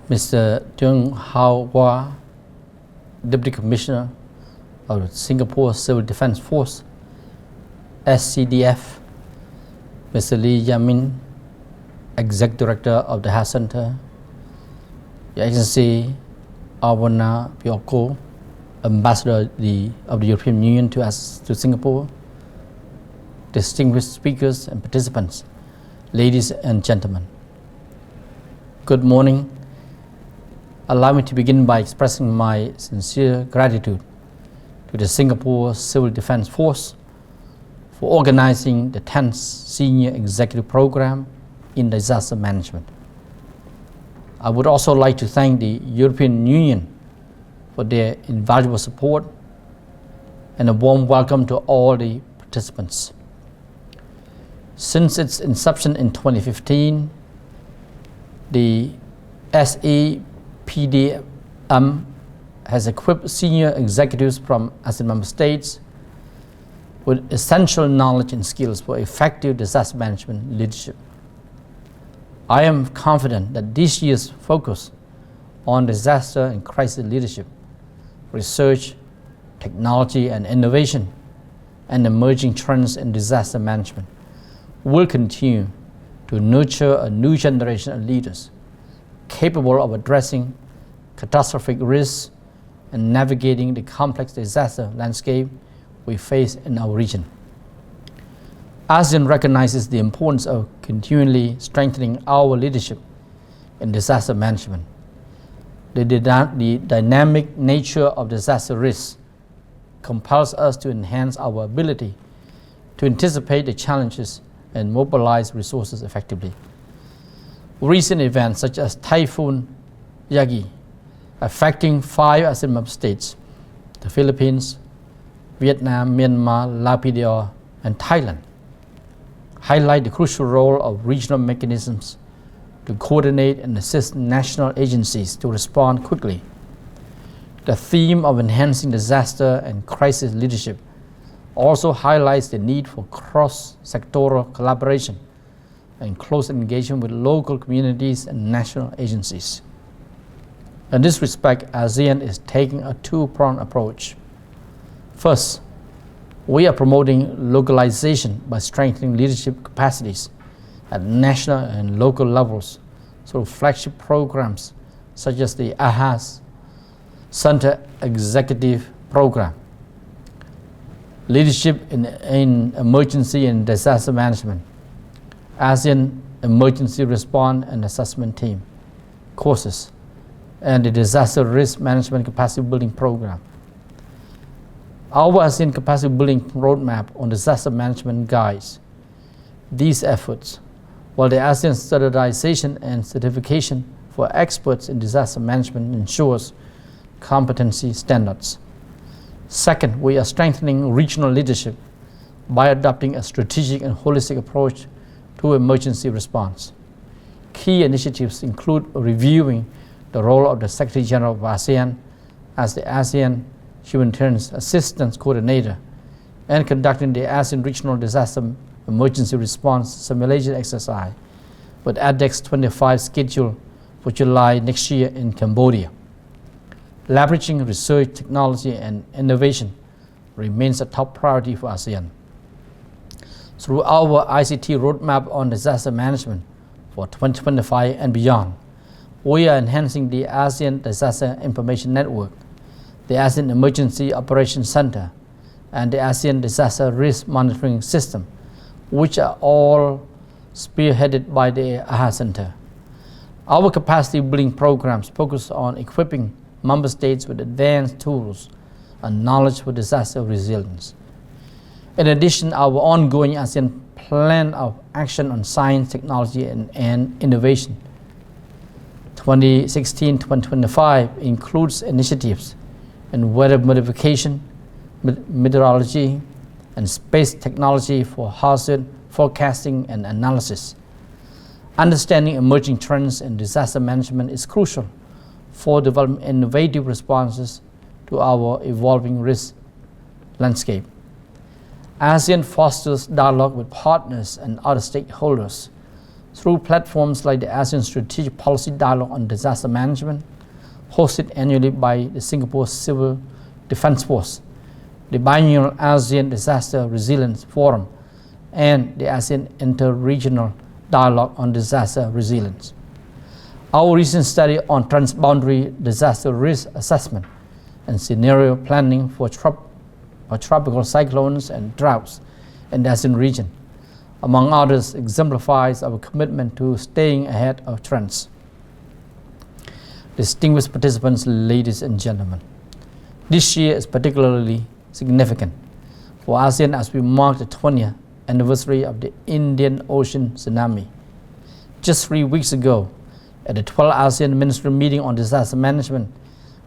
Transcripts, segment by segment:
Mr. Chung Hwa, Deputy Commissioner of the Singapore Civil Defence Force, SCDF, Mr. Lee Yamin, Executive Director of the Health Center, Your Excellency Awana Pioko, Ambassador of the European Union to Singapore, distinguished speakers and participants, ladies and gentlemen. Good morning. Allow me to begin by expressing my sincere gratitude to the Singapore Civil Defence Force for organizing the 10th Senior Executive Program in Disaster Management. I would also like to thank the European Union for their invaluable support and a warm welcome to all the participants. Since its inception in 2015, the SEPDM has equipped senior executives from ASEAN member states with essential knowledge and skills for effective disaster management leadership. I am confident that this year's focus on disaster and crisis leadership, research, technology and innovation, and emerging trends in disaster management will continue to nurture a new generation of leaders capable of addressing catastrophic risks and navigating the complex disaster landscape we face in our region. ASEAN recognizes the importance of continually strengthening our leadership in disaster management. The dynamic nature of disaster risks compels us to enhance our ability to anticipate the challenges and mobilize resources effectively. Recent events such as Typhoon Yagi, affecting 5 ASEAN member states, the Philippines, Vietnam, Myanmar, Laos, and Thailand, highlight the crucial role of regional mechanisms to coordinate and assist national agencies to respond quickly. The theme of enhancing disaster and crisis leadership also highlights the need for cross-sectoral collaboration and close engagement with local communities and national agencies. In this respect, ASEAN is taking a two-pronged approach. First, we are promoting localization by strengthening leadership capacities at national and local levels through flagship programs such as the ASEAN Center Executive Program, Leadership in Emergency and Disaster Management, ASEAN Emergency Response and Assessment Team courses, and the Disaster Risk Management Capacity Building Program. Our ASEAN Capacity Building Roadmap on Disaster Management guides these efforts, while the ASEAN Standardization and Certification for Experts in Disaster Management ensures competency standards. Second, we are strengthening regional leadership by adopting a strategic and holistic approach to emergency response. Key initiatives include reviewing the role of the Secretary General of ASEAN as the ASEAN Humanitarian Assistance Coordinator and conducting the ASEAN Regional Disaster Emergency Response Simulation Exercise with ADEX 25 scheduled for July next year in Cambodia. Leveraging research, technology, and innovation remains a top priority for ASEAN. Through our ICT roadmap on disaster management for 2025 and beyond, we are enhancing the ASEAN Disaster Information Network, the ASEAN Emergency Operations Center, and the ASEAN Disaster Risk Monitoring System, which are all spearheaded by the ASEAN Center. Our capacity building programs focus on equipping member states with advanced tools and knowledge for disaster resilience. In addition, our ongoing ASEAN Plan of Action on Science, Technology, and Innovation 2016-2025 includes initiatives in weather modification, meteorology, and space technology for hazard forecasting and analysis. Understanding emerging trends in disaster management is crucial for developing innovative responses to our evolving risk landscape. ASEAN fosters dialogue with partners and other stakeholders through platforms like the ASEAN Strategic Policy Dialogue on Disaster Management, hosted annually by the Singapore Civil Defence Force, the biannual ASEAN Disaster Resilience Forum, and the ASEAN Inter-Regional Dialogue on Disaster Resilience. Our recent study on transboundary disaster risk assessment and scenario planning for tropical cyclones and droughts in the ASEAN region, among others, exemplifies our commitment to staying ahead of trends. Distinguished participants, ladies and gentlemen, this year is particularly significant for ASEAN as we mark the 20th anniversary of the Indian Ocean tsunami. Just 3 weeks ago, at the 12th ASEAN Ministerial Meeting on Disaster Management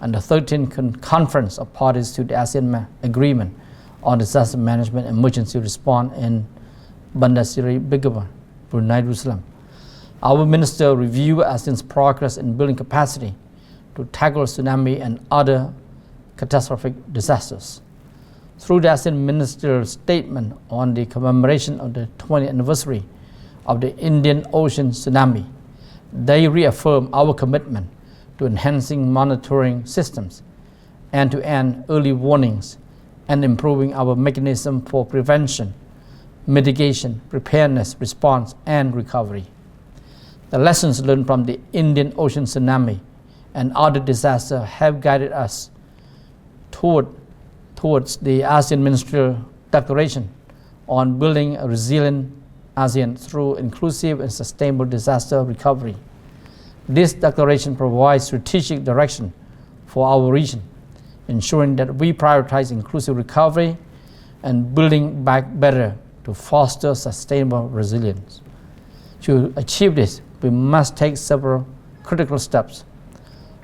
and the 13th Conference of Parties to the ASEAN Agreement on Disaster Management and Emergency Response in Bandar Seri Begawan, Brunei Darussalam, our minister reviewed ASEAN's progress in building capacity to tackle tsunami and other catastrophic disasters. Through the ASEAN Ministerial Statement on the commemoration of the 20th anniversary of the Indian Ocean tsunami, they reaffirm our commitment to enhancing monitoring systems and to end early warnings and improving our mechanism for prevention, mitigation, preparedness, response, and recovery. The lessons learned from the Indian Ocean tsunami and other disasters have guided us towards the ASEAN Ministerial Declaration on building a resilient ASEAN through inclusive and sustainable disaster recovery. This declaration provides strategic direction for our region, ensuring that we prioritize inclusive recovery and building back better to foster sustainable resilience. To achieve this, we must take several critical steps.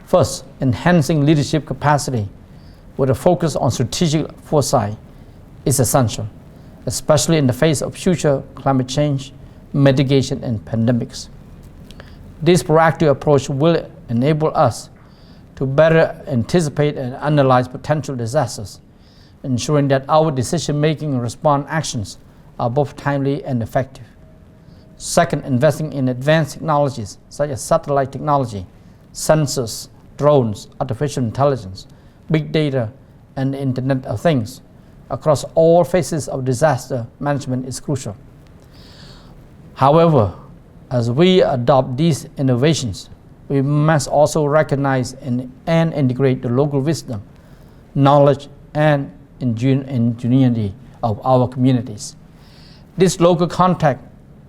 First, enhancing leadership capacity with a focus on strategic foresight is essential, especially in the face of future climate change, mitigation, and pandemics. This proactive approach will enable us to better anticipate and analyze potential disasters, ensuring that our decision-making and response actions are both timely and effective. Second, investing in advanced technologies such as satellite technology, sensors, drones, artificial intelligence, big data, and the Internet of Things across all phases of disaster management is crucial. However, as we adopt these innovations, we must also recognize and integrate the local wisdom, knowledge, and ingenuity of our communities. This local contact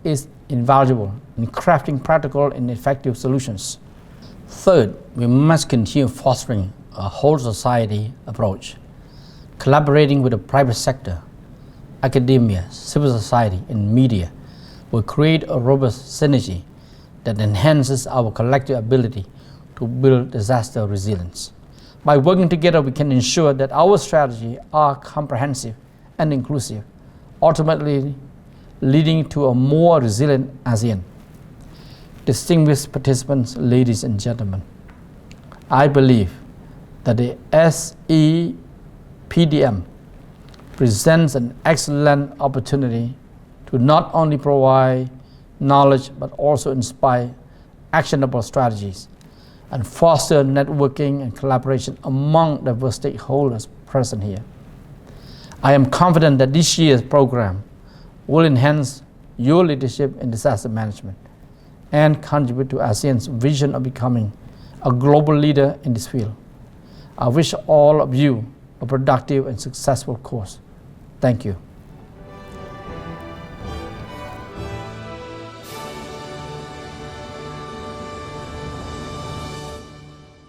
is invaluable in crafting practical and effective solutions. Third, we must continue fostering a whole society approach, collaborating with the private sector, academia, civil society, and media will create a robust synergy that enhances our collective ability to build disaster resilience. By working together, we can ensure that our strategies are comprehensive and inclusive, ultimately leading to a more resilient ASEAN. Distinguished participants, ladies and gentlemen, I believe that the SEPDM presents an excellent opportunity to not only provide knowledge but also inspire actionable strategies and foster networking and collaboration among diverse stakeholders present here. I am confident that this year's program will enhance your leadership in disaster management and contribute to ASEAN's vision of becoming a global leader in this field. I wish all of you a productive and successful course. Thank you.